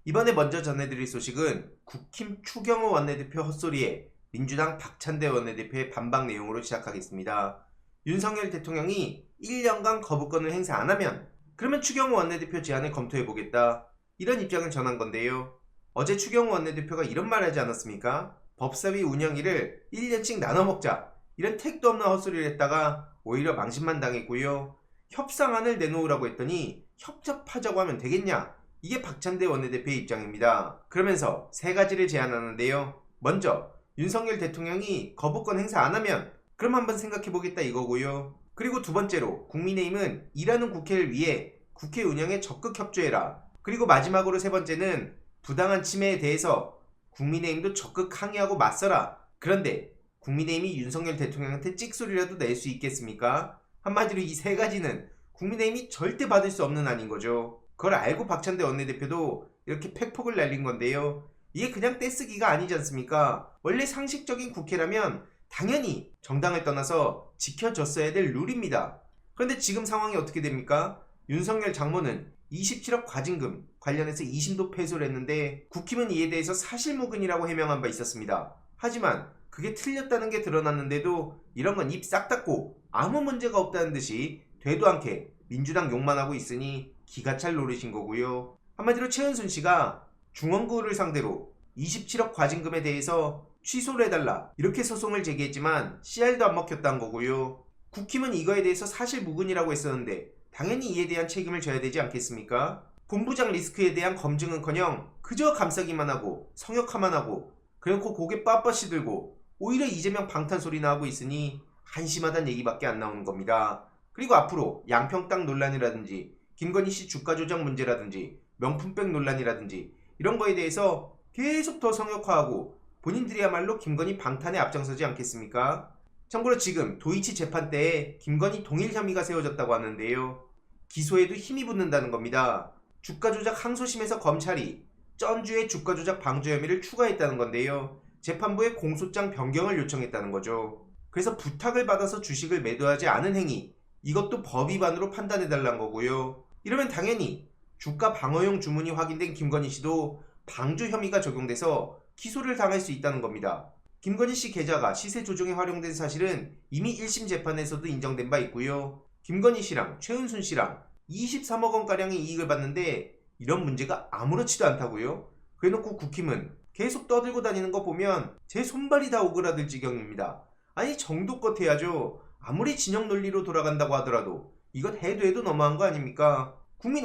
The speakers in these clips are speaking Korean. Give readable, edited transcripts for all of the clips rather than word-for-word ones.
이번에 먼저 전해드릴 소식은 국힘 추경호 원내대표 헛소리에 민주당 박찬대 원내대표의 반박 내용으로 시작하겠습니다. 윤석열 대통령이 1년간 거부권을 행사 안 하면 그러면 추경호 원내대표 제안을 검토해보겠다. 이런 입장을 전한 건데요. 어제 추경호 원내대표가 이런 말 하지 않았습니까? 법사위 운영일을 1년씩 나눠 먹자. 이런 택도 없는 헛소리를 했다가 오히려 망신만 당했고요. 협상안을 내놓으라고 했더니 협잡하자고 하면 되겠냐? 이게 박찬대 원내대표의 입장입니다. 그러면서 세 가지를 제안하는데요. 먼저 윤석열 대통령이 거부권 행사 안 하면 그럼 한번 생각해보겠다 이거고요. 그리고 두 번째로 국민의힘은 일하는 국회를 위해 국회 운영에 적극 협조해라. 그리고 마지막으로 세 번째는 부당한 침해에 대해서 국민의힘도 적극 항의하고 맞서라. 그런데 국민의힘이 윤석열 대통령한테 찍소리라도 낼 수 있겠습니까? 한마디로 이 세 가지는 국민의힘이 절대 받을 수 없는 안인 거죠. 그걸 알고 박찬대 원내대표도 이렇게 팩폭을 날린 건데요. 이게 그냥 떼쓰기가 아니지 않습니까? 원래 상식적인 국회라면 당연히 정당을 떠나서 지켜줬어야 될 룰입니다. 그런데 지금 상황이 어떻게 됩니까? 윤석열 장모는 27억 과징금 관련해서 2심도 패소를 했는데 국힘은 이에 대해서 사실무근이라고 해명한 바 있었습니다. 하지만 그게 틀렸다는 게 드러났는데도 이런 건 입 싹 닫고 아무 문제가 없다는 듯이 되도 않게 민주당 욕만 하고 있으니 기가 찰 노릇인 거고요. 한마디로 최은순 씨가 중원구를 상대로 27억 과징금에 대해서 취소를 해달라 이렇게 소송을 제기했지만 CR도 안 먹혔다는 거고요. 국힘은 이거에 대해서 사실무근이라고 했었는데 당연히 이에 대한 책임을 져야 되지 않겠습니까? 본부장 리스크에 대한 검증은커녕 그저 감싸기만 하고 성역화만 하고 그래놓고 고개 빳빳이 들고 오히려 이재명 방탄소리나 하고 있으니 한심하다는 얘기밖에 안 나오는 겁니다. 그리고 앞으로 양평 땅 논란이라든지 김건희 씨 주가 조작 문제라든지 명품백 논란이라든지 이런 거에 대해서 계속 더 성역화하고 본인들이야말로 김건희 방탄에 앞장서지 않겠습니까? 참고로 지금 도이치 재판 때에 김건희 동일 혐의가 세워졌다고 하는데요. 기소에도 힘이 붙는다는 겁니다. 주가 조작 항소심에서 검찰이 전주의 주가 조작 방조 혐의를 추가했다는 건데요. 재판부에 공소장 변경을 요청했다는 거죠. 그래서 부탁을 받아서 주식을 매도하지 않은 행위, 이것도 법 위반으로 판단해달라는 거고요. 이러면 당연히 주가 방어용 주문이 확인된 김건희 씨도 방조 혐의가 적용돼서 기소를 당할 수 있다는 겁니다. 김건희 씨 계좌가 시세 조종에 활용된 사실은 이미 1심 재판에서도 인정된 바 있고요. 김건희 씨랑 최은순 씨랑 23억 원가량의 이익을 봤는데 이런 문제가 아무렇지도 않다고요? 그래놓고 국힘은 계속 떠들고 다니는 거 보면 제 손발이 다 오그라들 지경입니다. 아니 정도껏 해야죠. 아무리 진영 논리로 돌아간다고 하더라도 이건 해도 너무한 거 아닙니까? 국민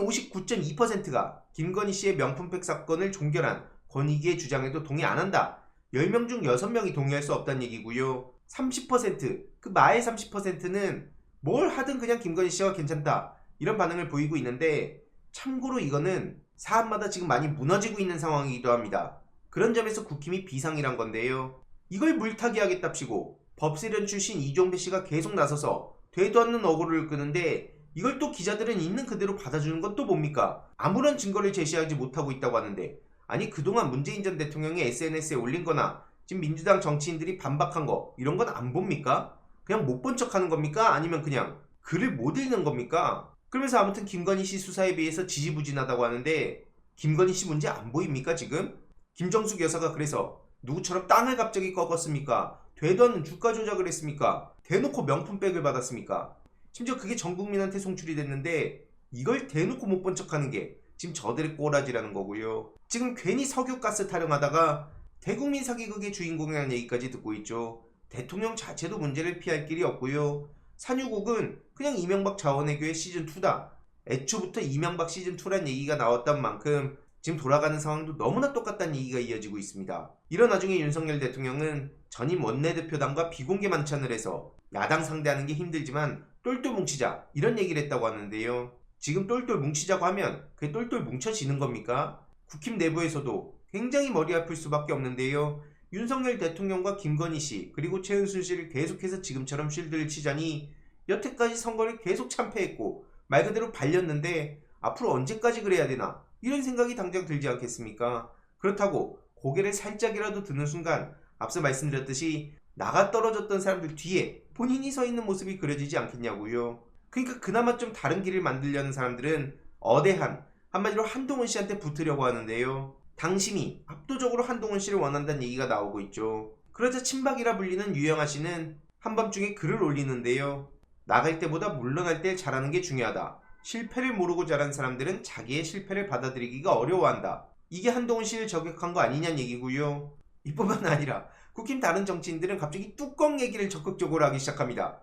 59.2%가 김건희 씨의 명품백 사건을 종결한 권익위의 주장에도 동의 안 한다. 10명 중 6명이 동의할 수 없다는 얘기고요. 30%, 그 마의 30%는 뭘 하든 그냥 김건희 씨가 괜찮다. 이런 반응을 보이고 있는데 참고로 이거는 사안마다 지금 많이 무너지고 있는 상황이기도 합니다. 그런 점에서 국힘이 비상이란 건데요. 이걸 물타기 하겠답시고 법세련 출신 이종배 씨가 계속 나서서 되도 않는 어그로를 끄는데 이걸 또 기자들은 있는 그대로 받아주는 건 또 뭡니까? 아무런 증거를 제시하지 못하고 있다고 하는데 아니 그동안 문재인 전 대통령이 SNS에 올린 거나 지금 민주당 정치인들이 반박한 거 이런 건 안 봅니까? 그냥 못 본 척 하는 겁니까? 아니면 그냥 글을 못 읽는 겁니까? 그러면서 아무튼 김건희 씨 수사에 비해서 지지부진하다고 하는데 김건희 씨 문제 안 보입니까 지금? 김정숙 여사가 그래서 누구처럼 땅을 갑자기 꺾었습니까? 되도 않는 주가 조작을 했습니까? 대놓고 명품백을 받았습니까? 심지어 그게 전 국민한테 송출이 됐는데 이걸 대놓고 못 본 척하는 게 지금 저들의 꼬라지라는 거고요. 지금 괜히 석유가스 타령하다가 대국민 사기극의 주인공이라는 얘기까지 듣고 있죠. 대통령 자체도 문제를 피할 길이 없고요. 산유국은 그냥 이명박 자원외교의 시즌2다. 애초부터 이명박 시즌2란 얘기가 나왔던 만큼 지금 돌아가는 상황도 너무나 똑같다는 얘기가 이어지고 있습니다. 이런 와중에 윤석열 대통령은 전임 원내대표당과 비공개 만찬을 해서 야당 상대하는 게 힘들지만 똘똘 뭉치자 이런 얘기를 했다고 하는데요. 지금 똘똘 뭉치자고 하면 그게 똘똘 뭉쳐지는 겁니까? 국힘 내부에서도 굉장히 머리 아플 수밖에 없는데요. 윤석열 대통령과 김건희 씨 그리고 최은순 씨를 계속해서 지금처럼 쉴드를 치자니 여태까지 선거를 계속 참패했고 말 그대로 발렸는데 앞으로 언제까지 그래야 되나 이런 생각이 당장 들지 않겠습니까? 그렇다고 고개를 살짝이라도 드는 순간 앞서 말씀드렸듯이 나가 떨어졌던 사람들 뒤에 본인이 서 있는 모습이 그려지지 않겠냐고요. 그러니까 그나마 좀 다른 길을 만들려는 사람들은 어대한 한마디로 한동훈 씨한테 붙으려고 하는데요. 당심이 압도적으로 한동훈 씨를 원한다는 얘기가 나오고 있죠. 그러자 친박이라 불리는 유영아 씨는 한밤중에 글을 올리는데요. 나갈 때보다 물러날 때 잘하는 게 중요하다. 실패를 모르고 자란 사람들은 자기의 실패를 받아들이기가 어려워한다. 이게 한동훈 씨를 저격한 거 아니냐는 얘기고요. 이뿐만 아니라 국힘 다른 정치인들은 갑자기 뚜껑 얘기를 적극적으로 하기 시작합니다.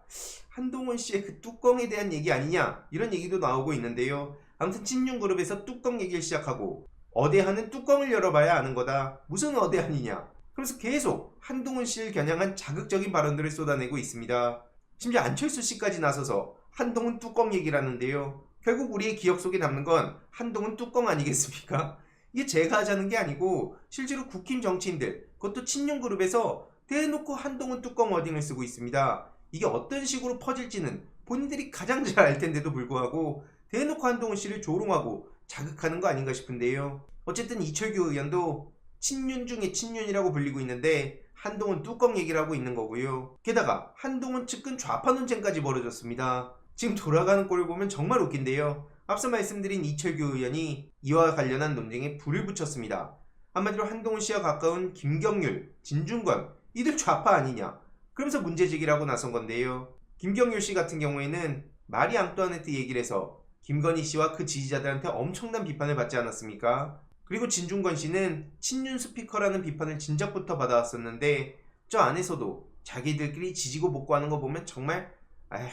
한동훈 씨의 그 뚜껑에 대한 얘기 아니냐 이런 얘기도 나오고 있는데요. 아무튼 친윤그룹에서 뚜껑 얘기를 시작하고 어대한은 뚜껑을 열어봐야 아는 거다. 무슨 어대한이냐. 그래서 계속 한동훈 씨를 겨냥한 자극적인 발언들을 쏟아내고 있습니다. 심지어 안철수 씨까지 나서서 한동훈 뚜껑 얘기를 하는데요. 결국 우리의 기억 속에 남는 건 한동훈 뚜껑 아니겠습니까? 이게 제가 하자는 게 아니고 실제로 국힘 정치인들, 그것도 친윤그룹에서 대놓고 한동훈 뚜껑 워딩을 쓰고 있습니다. 이게 어떤 식으로 퍼질지는 본인들이 가장 잘 알 텐데도 불구하고 대놓고 한동훈 씨를 조롱하고 자극하는 거 아닌가 싶은데요. 어쨌든 이철규 의원도 친윤 중에 친윤이라고 불리고 있는데 한동훈 뚜껑 얘기를 하고 있는 거고요. 게다가 한동훈 측근 좌파 논쟁까지 벌어졌습니다. 지금 돌아가는 꼴을 보면 정말 웃긴데요. 앞서 말씀드린 이철규 의원이 이와 관련한 논쟁에 불을 붙였습니다. 한마디로 한동훈 씨와 가까운 김경률, 진중권 이들 좌파 아니냐 그러면서 문제제기라고 나선 건데요. 김경률 씨 같은 경우에는 마리 앙뚜아네트 얘기를 해서 김건희 씨와 그 지지자들한테 엄청난 비판을 받지 않았습니까? 그리고 진중권 씨는 친윤 스피커라는 비판을 진작부터 받아왔었는데 저 안에서도 자기들끼리 지지고 볶고하는 거 보면 정말 아휴.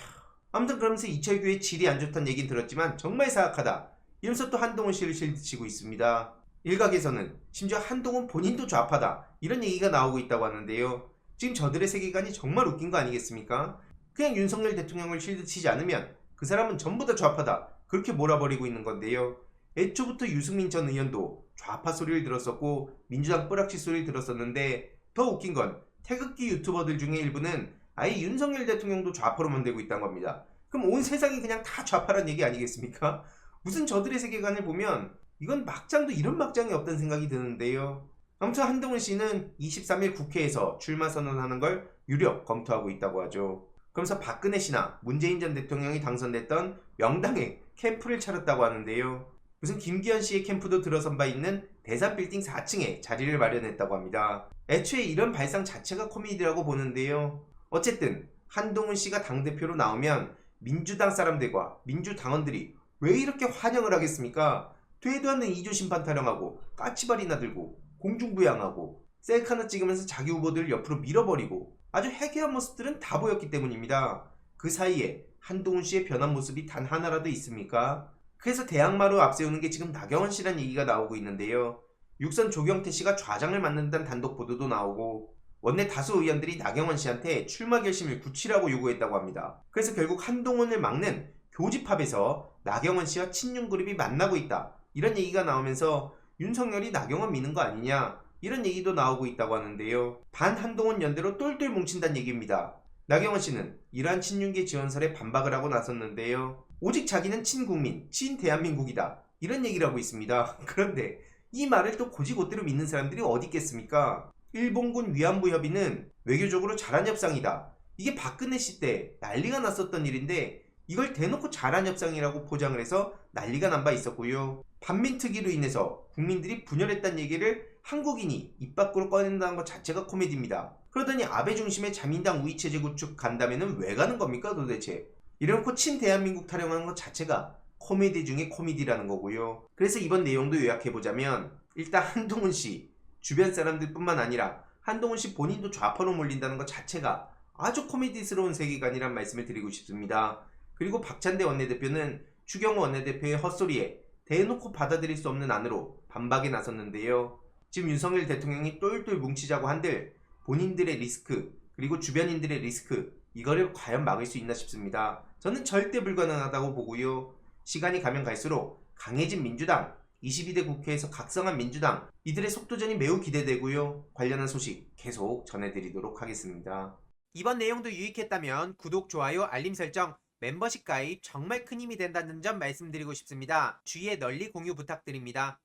아무튼 그러면서 이철규의 질이 안 좋다는 얘긴 들었지만 정말 사악하다 이러면서 또 한동훈 씨를 실드치고 있습니다. 일각에서는 심지어 한동훈 본인도 좌파다 이런 얘기가 나오고 있다고 하는데요. 지금 저들의 세계관이 정말 웃긴 거 아니겠습니까? 그냥 윤석열 대통령을 실드치지 않으면 그 사람은 전부 다 좌파다 그렇게 몰아버리고 있는 건데요. 애초부터 유승민 전 의원도 좌파 소리를 들었었고 민주당 뿌락치 소리를 들었었는데 더 웃긴 건 태극기 유튜버들 중에 일부는 아예 윤석열 대통령도 좌파로 만들고 있다는 겁니다. 그럼 온 세상이 그냥 다 좌파란 얘기 아니겠습니까? 무슨 저들의 세계관을 보면 이건 막장도 이런 막장이 없다는 생각이 드는데요. 아무튼 한동훈 씨는 23일 국회에서 출마 선언하는 걸 유력 검토하고 있다고 하죠. 그러면서 박근혜 씨나 문재인 전 대통령이 당선됐던 명당에 캠프를 차렸다고 하는데요. 무슨 김기현 씨의 캠프도 들어선 바 있는 대산빌딩 4층에 자리를 마련했다고 합니다. 애초에 이런 발상 자체가 코미디라고 보는데요. 어쨌든 한동훈 씨가 당대표로 나오면 민주당 사람들과 민주당원들이 왜 이렇게 환영을 하겠습니까? 되도 않는 2조 심판 타령하고 까치발이나 들고 공중부양하고 셀카 하나 찍으면서 자기 후보들을 옆으로 밀어버리고 아주 해괴한 모습들은 다 보였기 때문입니다. 그 사이에 한동훈 씨의 변한 모습이 단 하나라도 있습니까? 그래서 대항마로 앞세우는 게 지금 나경원 씨란 얘기가 나오고 있는데요. 육선 조경태 씨가 좌장을 맡는다는 단독 보도도 나오고 원내 다수 의원들이 나경원 씨한테 출마 결심을 굳히라고 요구했다고 합니다. 그래서 결국 한동훈을 막는 교집합에서 나경원 씨와 친윤그룹이 만나고 있다. 이런 얘기가 나오면서 윤석열이 나경원 미는 거 아니냐 이런 얘기도 나오고 있다고 하는데요. 반 한동훈 연대로 똘똘 뭉친다는 얘기입니다. 나경원 씨는 이러한 친윤계 지원설에 반박을 하고 나섰는데요. 오직 자기는 친국민, 친대한민국이다 이런 얘기를 하고 있습니다. 그런데 이 말을 또 고지고대로 믿는 사람들이 어디 있겠습니까? 일본군 위안부 협의는 외교적으로 잘한 협상이다. 이게 박근혜 씨 때 난리가 났었던 일인데 이걸 대놓고 잘한 협상이라고 포장을 해서 난리가 난 바 있었고요. 반민특위로 인해서 국민들이 분열했다는 얘기를 한국인이 입 밖으로 꺼낸다는 것 자체가 코미디입니다. 그러더니 아베 중심의 자민당 우위체제 구축 간다면은 왜 가는 겁니까 도대체? 이래놓고 친대한민국 타령하는 것 자체가 코미디 중에 코미디라는 거고요. 그래서 이번 내용도 요약해보자면 일단 한동훈 씨 주변 사람들 뿐만 아니라 한동훈 씨 본인도 좌파로 몰린다는 것 자체가 아주 코미디스러운 세계관이란 말씀을 드리고 싶습니다. 그리고 박찬대 원내대표는 추경호 원내대표의 헛소리에 대놓고 받아들일 수 없는 안으로 반박에 나섰는데요. 지금 윤석열 대통령이 똘똘 뭉치자고 한들 본인들의 리스크 그리고 주변인들의 리스크 이거를 과연 막을 수 있나 싶습니다. 저는 절대 불가능하다고 보고요. 시간이 가면 갈수록 강해진 민주당 22대 국회에서 각성한 민주당 이들의 속도전이 매우 기대되고요. 관련한 소식 계속 전해드리도록 하겠습니다. 이번 내용도 유익했다면 구독, 좋아요, 알림 설정, 멤버십 가입 정말 큰 힘이 된다는 점 말씀드리고 싶습니다. 주위에 널리 공유 부탁드립니다.